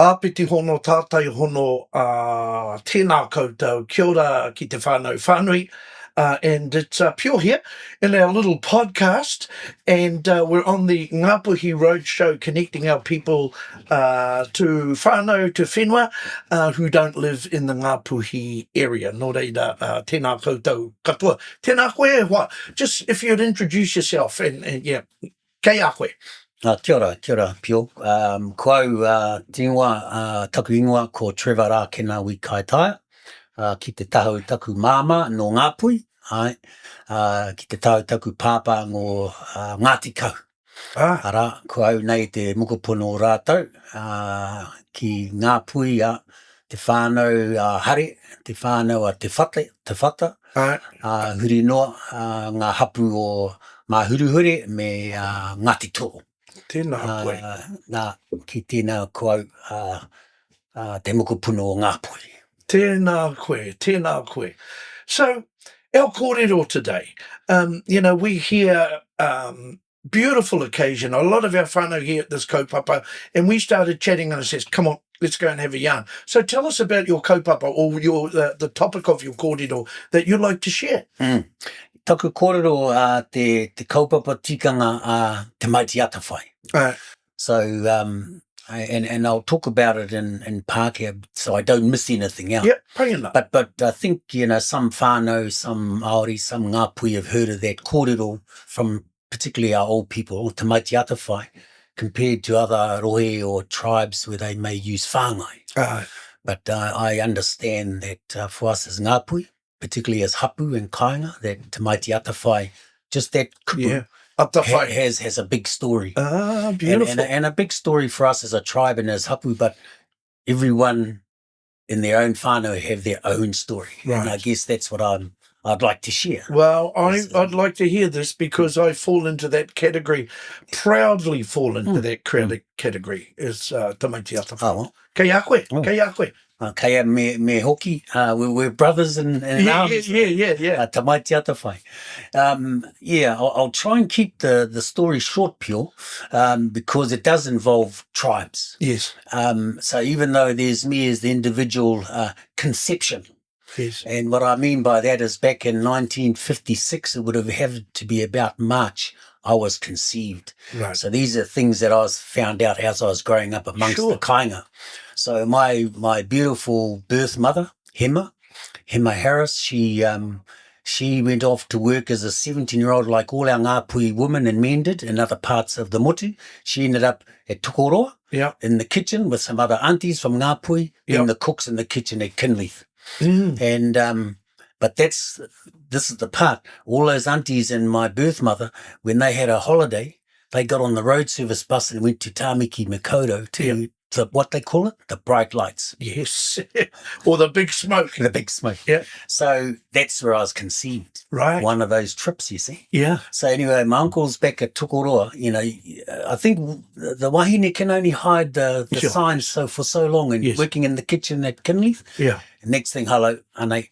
Āpiti hono, Tātai hono, tēnā koutou, kia ora ki te whānau whānui. And it's Pure here in our little podcast, and we're on the Ngāpuhi Roadshow, connecting our people to whānau, to whenua, who don't live in the Ngāpuhi area. Nō reira, tēnā koutou katoa. Tēnā koe, what? Just if you'd introduce yourself, and yeah, kei a koe. Kia ora, Pio. Koau tingoa taku ingoa ko Trevor Rakena Wi-Kaitaia, ki te tahu taku māma no Ngāpuhi, ki te tahu taku pāpā ngō Ngāti Kau. Ara, koau nei te mokopuna o rātou, ki Ngāpuhi, te whānau hare, te whānau a te whata, huri noa, ngā hapu o mā huruhure me Ngāti Tō. Tēnā koe. Nā, ki tēnā koau te mokopuna o Ngāpuhi. Tēnā koe, tēnā koe. So, our kōrero today, you know, we hear beautiful occasion. A lot of our whānau here at this kaupapa, and we started chatting and I says, come on, let's go and have a yarn. So tell us about your kaupapa, or your the topic of your kōrero that you'd like to share. Taku kōrero te kaupapa tikanga tamaiti atawhai. So, and I'll talk about it in Pākehā so I don't miss anything out. Yeah, bring it up. But I think, you know, some whānau, some Māori, some Ngāpuhi have heard of that kōrero from particularly our old people, tamaiti atawhai, compared to other rohe or tribes where they may use whāngai. But I understand that for us as Ngāpuhi, particularly as hapu and kāinga, that tamaiti atawhai, just that kupu, has a big story. Beautiful. And a big story for us as a tribe and as hapu, but everyone in their own whānau have their own story. Right. And I guess that's what I'd like to share. Well, I'd like to hear this because I fall into that category, proudly fall into that category, is tamaiti atawhai. Oh, well. Kei a koe, kei a koe. Kaya me hoki, we're brothers in arms. Yeah. Tamaiti atawhai. I'll try and keep the story short, Pure, because it does involve tribes. Yes. So even though there's me as the individual conception, yes. And what I mean by that is back in 1956, it would have had to be about March, I was conceived. Right. So these are things that I found out as I was growing up amongst the kāinga. So my beautiful birth mother, Hema Harris, she went off to work as a 17-year-old like all our Ngāpuhi women and men did in other parts of the motu. She ended up at Tokoroa in the kitchen with some other aunties from Ngāpuhi, and the cooks in the kitchen at Kinleith. And but this is the part. All those aunties and my birth mother, when they had a holiday, they got on the road service bus and went to Tamariki, Makaurau to what they call it, the bright lights. Yes, or the big smoke. The big smoke. Yeah. So that's where I was conceived. Right. One of those trips, you see. Yeah. So anyway, my uncle's back at Tokoroa. You know, I think the wahine can only hide the signs for so long, and working in the kitchen at Kinleith. Yeah. And next thing, hello, ane,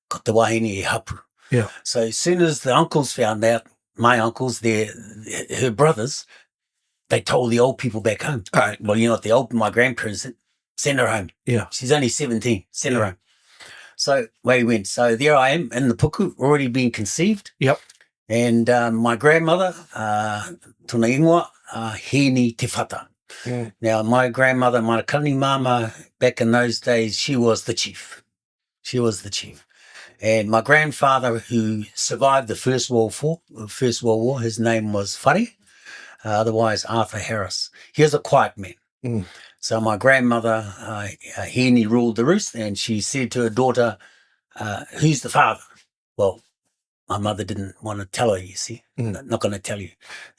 got the wahine e hapu. Yeah. So as soon as the uncles found out, my uncles, her brothers, they told the old people back home. Well, you know what, my grandparents said, send her home. Yeah. She's only 17, send her home. So away we went. So there I am in the puku, already being conceived. Yep. And my grandmother, tōna ingoa, hēni te whata. Now, my grandmother, my kani mama, back in those days, she was the chief. And my grandfather, who survived the First World War, his name was Whare, otherwise Arthur Harris. He was a quiet man. So my grandmother, Heni, ruled the roost, and she said to her daughter, who's the father? Well, my mother didn't want to tell her, you see. Not going to tell you.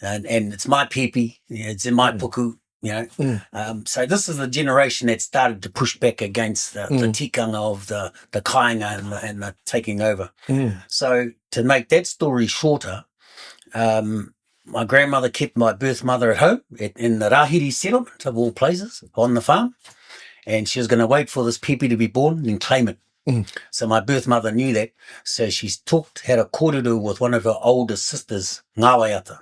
And it's my pepe, it's in my puku. You know, so this is the generation that started to push back against the tikanga of the kāinga and the taking over. So to make that story shorter, my grandmother kept my birth mother at home in the Rahiri settlement of all places on the farm, and she was going to wait for this pepe to be born and claim it. So my birth mother knew that, so she had a kōrero with one of her older sisters, Ngāwaiata.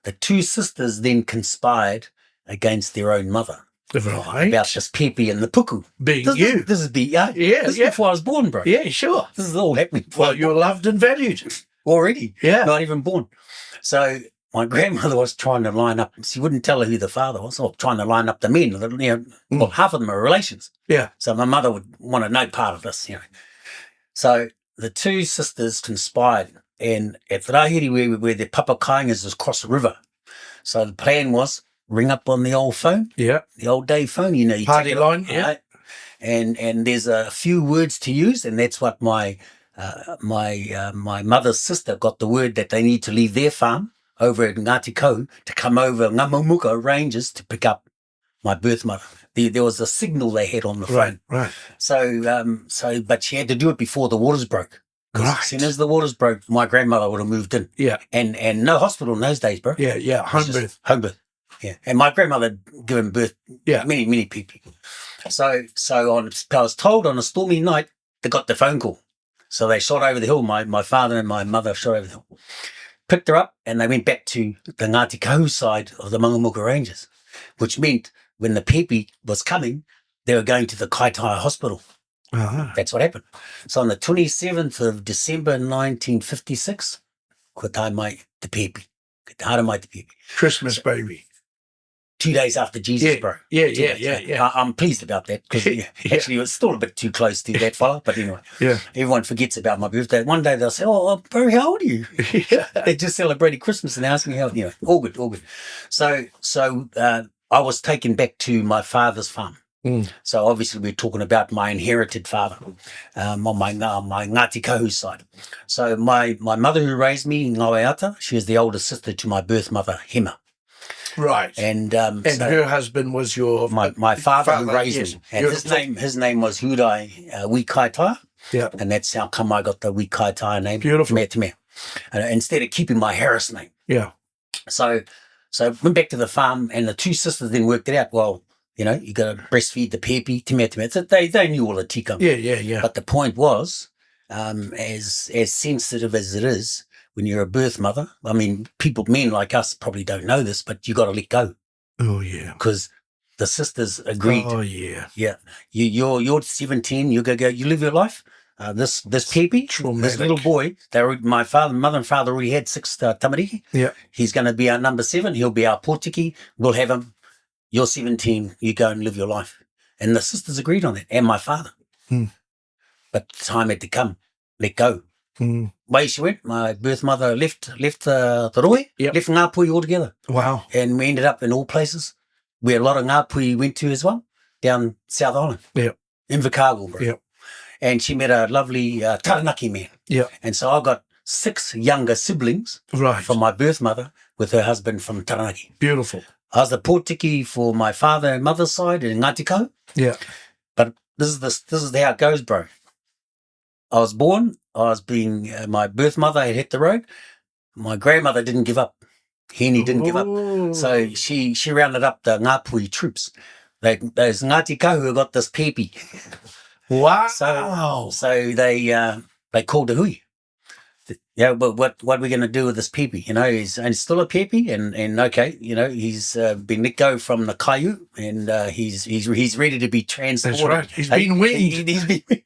The two sisters then conspired against their own mother. Right. about this pepe and the puku. Being This you. is Yeah, this is yeah. before I was born, bro. Yeah, sure. This is all happening before I Well, was you're loved and valued. already. Yeah. Not even born. So my grandmother was trying to line up. She wouldn't tell her who the father was, or trying to line up the men. Well, half of them are relations. Yeah. So my mother would want to know part of this, So the two sisters conspired, and at Rahiri, where the papakaingas was across the river. So the plan was ring up on the old phone, Yeah. the old day phone, you Party take it line, up, yeah. right? And there's a few words to use, and that's what my mother's sister got the word that they need to leave their farm over at Ngāti Kau to come over Ngāmumuka Ranges to pick up my birth mother. There was a signal they had on the phone. Right. So, but she had to do it before the waters broke. Right. As soon as the waters broke, my grandmother would have moved in. Yeah. And no hospital in those days, bro. Yeah. Home birth. Home birth. Yeah. And my grandmother had given birth many people. So I was told on a stormy night, they got the phone call. So they shot over the hill. My father and my mother shot over the hill. Picked her up and they went back to the Ngāti Kau side of the Mangamuka Ranges, which meant when the pepe was coming, they were going to the Kaitaia hospital. Uh-huh. That's what happened. So on the 27th of December 1956, ko tai mai te pepe. Ko te hara mai te pepe. Christmas baby. 2 days after Jesus, bro. Yeah. I'm pleased about that because actually it was still a bit too close to that fella. But anyway, everyone forgets about my birthday. One day they'll say, "Oh, bro, how old are you?" They just celebrated Christmas and asked me how. All good. So I was taken back to my father's farm. So obviously we're talking about my inherited father on my Ngāti Kau side. So my mother who raised me, Ngāweata, she is the older sister to my birth mother, Hema. Right. And so her husband was your my father who raised me. And his name was Wi-Kaitaia. Yeah. And that's how come I got the Wi-Kaitaia name. Beautiful. Instead of keeping my Harris name. Yeah. So went back to the farm and the two sisters then worked it out. Well, you got to breastfeed the pepe, So they knew all the tikanga. Yeah. But the point was, as sensitive as it is, when you're a birth mother, I mean, men like us probably don't know this, but you got to let go. Oh, yeah. Because the sisters agreed. Oh, yeah. Yeah. You're 17, you go, you live your life. This pepe, this little boy, mother and father already had 6 Tamariki. Yeah. He's going to be our number 7. He'll be our portiki. We'll have him. You're 17, you go and live your life. And the sisters agreed on that, and my father. But the time had to come. Let go. Way she went, my birth mother left the roi, left Ngāpuhi altogether. Wow. And we ended up in all places where a lot of Ngāpuhi went to as well, down South Island. Yeah. Invercargill, bro. Yeah. And she met a lovely Taranaki man. Yeah. And so I got 6 younger siblings from my birth mother with her husband from Taranaki. Beautiful. I was the portiki for my father and mother's side in Ngāti Kau. Yeah. But this is how it goes, bro. I was born. My birth mother had hit the road. My grandmother didn't give up. Henny didn't give up. So she rounded up the Ngāpuhi troops. Those Ngāti Kau who got this pepe. Wow. So they called a hui. Yeah, but what are we going to do with this pepe? He's still a pepe, and okay, he's been let go from the kaiu, and he's ready to be transported. That's right. He's been winged. He's been winged.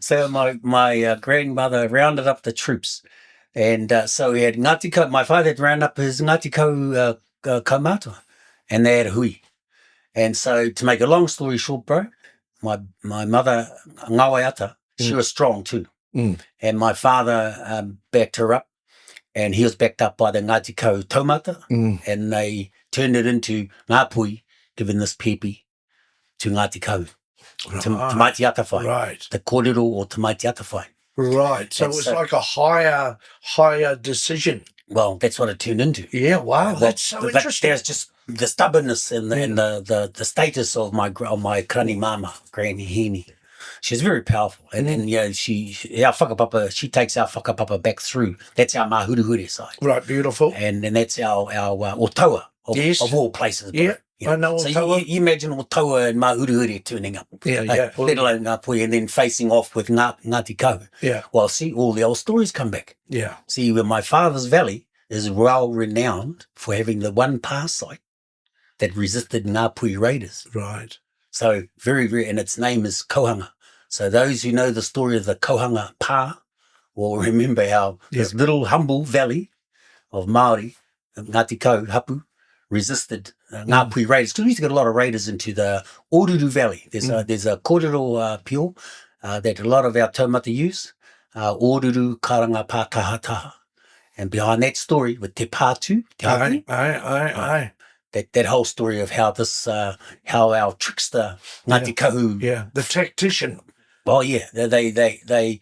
So my grandmother rounded up the troops, and so we had Ngāti Kau. My father had rounded up his Ngāti Kau kaumātua, and they had a hui. And so to make a long story short, bro, my mother Ngāweata, she was strong too. And my father backed her up, and he was backed up by the Ngāti Kau taumata, and they turned it into Ngāpuhi, giving this pepe to Ngāti Kau, tamaiti atawhai, right? The kōrero or tamaiti atawhai. Right. So it was like a higher decision. Well, that's what it turned into. Yeah. Wow. That's so interesting. There's just the stubbornness and the status of my krani mama, Granny Henny. She's very powerful, and then our whakapapa, she takes our whakapapa back through. That's our mahuruhure side, right? Beautiful, and that's our Otaua of all places. Yeah, I know. So you imagine Otaua and mahuruhure turning up, let alone Ngāpuhi, and then facing off with Ngāti Kau. Yeah. Well, see, all the old stories come back. Yeah. See, when my father's valley is well renowned for having the one pass site that resisted Ngāpuhi raiders. Right. So very, very, and its name is Kohanga. So those who know the story of the Kohanga Pa will remember how this little humble valley of Māori, Ngāti Kau, Hapu, resisted Ngāpuhi raiders. Because we used to get a lot of raiders into the Oruru Valley. There's a kōrero pio that a lot of our taumata use, Oruru Karanga Pa Kahataha. And behind that story with Te Pātu, Te Hapu, that whole story of how this, how our trickster Ngāti Kahu, the tactician. Well, yeah, they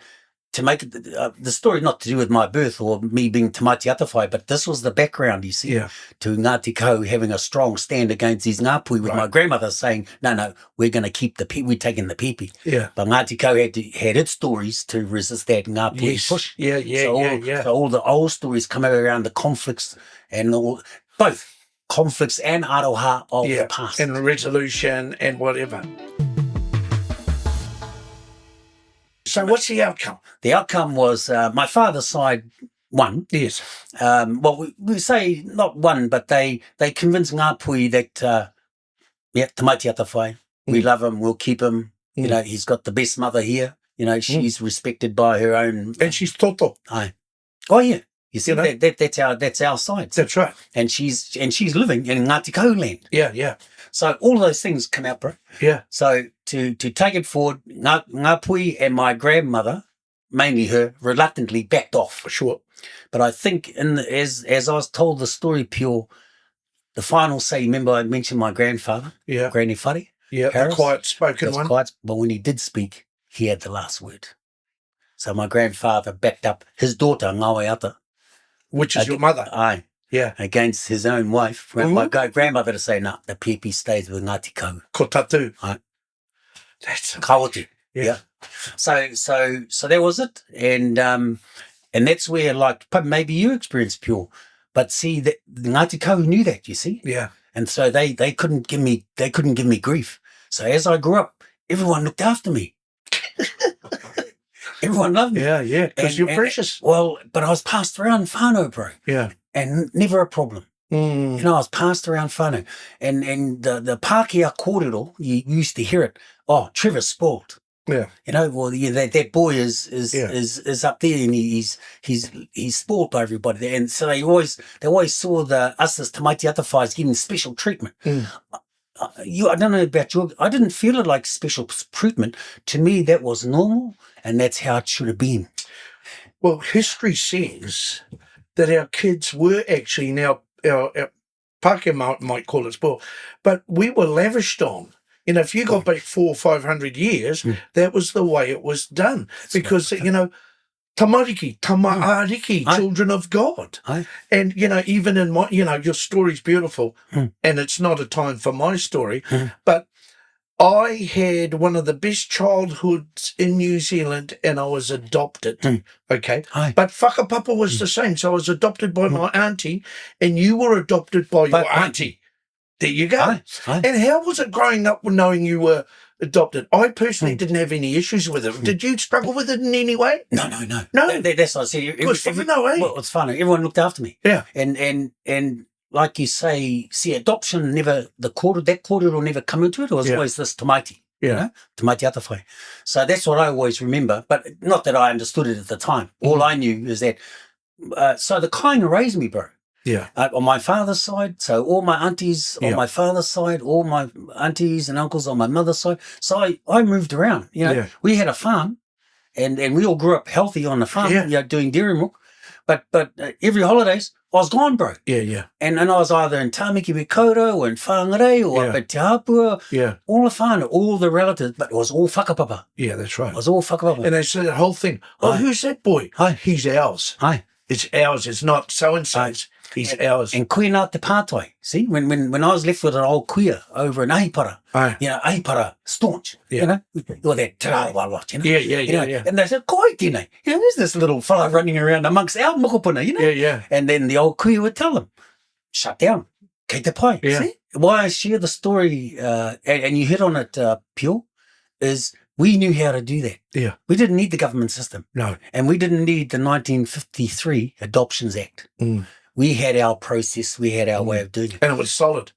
to make it, the story not to do with my birth or me being tamaiti atawhai, but this was the background, you see, to Ngāti Kahu having a strong stand against these Ngāpuhi with my grandmother saying, no, we're going to keep the we're taking the pepe. Yeah. But Ngāti Kahu had its stories to resist that Ngāpuhi push. So all the old stories come around the conflicts and both conflicts and aroha of the past. And resolution and whatever. So what's the outcome? The outcome was my father's side won. Yes. Well, we say not won, but they convinced Ngāpuhi that, tamaiti atawhai, we love him, we'll keep him. You know, he's got the best mother here. You know, she's respected by her own. And she's toto. Aye. Oh, yeah. You see, that's our side. That's right. And she's living in Ngāti Kahu land. Yeah. So all of those things come out, bro. Yeah. So to take it forward, Ngāpuhi and my grandmother, mainly her, reluctantly backed off. For sure. But I think as I was told the story, pure, the final say, remember I mentioned my grandfather, Granny Whare? Yeah, the quiet spoken one. Quiet, but when he did speak, he had the last word. So my grandfather backed up his daughter, Ngāwaiata. Which is your mother. Aye. Yeah. Against his own wife. My grandmother to say, no, the pepe stays with Ngāti Kau. Ko tatu. Aye. That's Kaoti. Yeah. So that was it. And that's where, like, maybe you experienced pure. But see, that Ngāti Kau knew that, you see? Yeah. And so they couldn't give me grief. So as I grew up, everyone looked after me. Everyone loved me. Yeah, because you're precious. Well, but I was passed around whānau, bro. Yeah. And never a problem. Mm. You know, I was passed around whānau. And the Pākehā kōrero, you used to hear it. Oh, Trevor's spoiled. Yeah. You know, well, that boy is up there and he's spoiled by everybody. And so they always saw us as tamaiti atawhais getting special treatment. I don't know about you. I didn't feel it like special treatment. To me, that was normal, and that's how it should have been. Well, history says that our kids were actually, now our Pākehā might call it spoiled, but we were lavished on. You know, if you got back 400 or 500 years, that was the way it was done. That's because, right. You know, Tamariki, children of God. And, you know, even in my, you know, your story's beautiful and it's not a time for my story, but I had one of the best childhoods in New Zealand and I was adopted, okay? But whakapapa was the same. So I was adopted by my auntie and you were adopted by your auntie. There you go. And how was it growing up knowing you were adopted? I personally didn't have any issues with it. Did you struggle with it in any way? No. That's what I said. Well, it's funny. Everyone looked after me. Yeah. And like you say, see, adoption never, that quarter will never come into it. It was always this tamaiti. Yeah. You know? Tamaiti atawhai. So that's what I always remember. But not that I understood it at the time. All I knew is that, so the kind raised me, bro. Yeah. On my father's side, so all my aunties on my father's side, all my aunties and uncles on my mother's side. So I moved around. You know, we had a farm, and we all grew up healthy on the farm. You know, doing dairy milk. But every holidays I was gone, bro. Yeah. And I was either in Tamariki with Koto or in Whangarei or up at Te Hapua. Yeah. All the whānau, all the relatives, but it was all whakapapa. Yeah, that's right. It was all whakapapa. And they said the whole thing. Oh, who's that boy? He's ours. It's ours. It's not so-and-so's. He's ours. And kuia nā te pātai. See, when I was left with an old kuia over in Ahipara, you know, Ahipara, staunch, you know, or that te rāua lot, you know. Yeah. And they said, koi tēnei, you know, there's this little fella running around amongst our mokopuna, you know. Yeah. And then the old kuia would tell them, shut down, kei te pai. See, why I share the story, and you hit on it, Pio, is we knew how to do that. Yeah. We didn't need the government system. No. And we didn't need the 1953 Adoptions Act. We had our process. We had our way of doing it. And it was solid.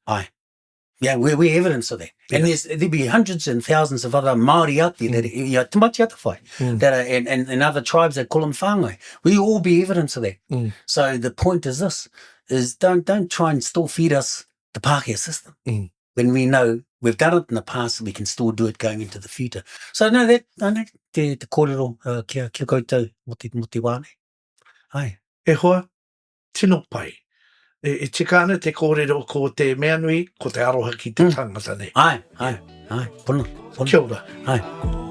Yeah, we're evidence of that. And there'll be hundreds and thousands of other Māori out there that, tamaiti atawhai, that are, and other tribes that call them whāngai. We all be evidence of that. So the point is this, is don't try and still feed us the Pākehā system. When we know we've done it in the past, we can still do it going into the future. So no, te kōrero kia koutou mo te wāne. Ai. E hoa, tino pai. E tikana te kōrero ko te mea nui, ko te aroha ki te tangata nei. Ai. Puna. Kia ora. Ai.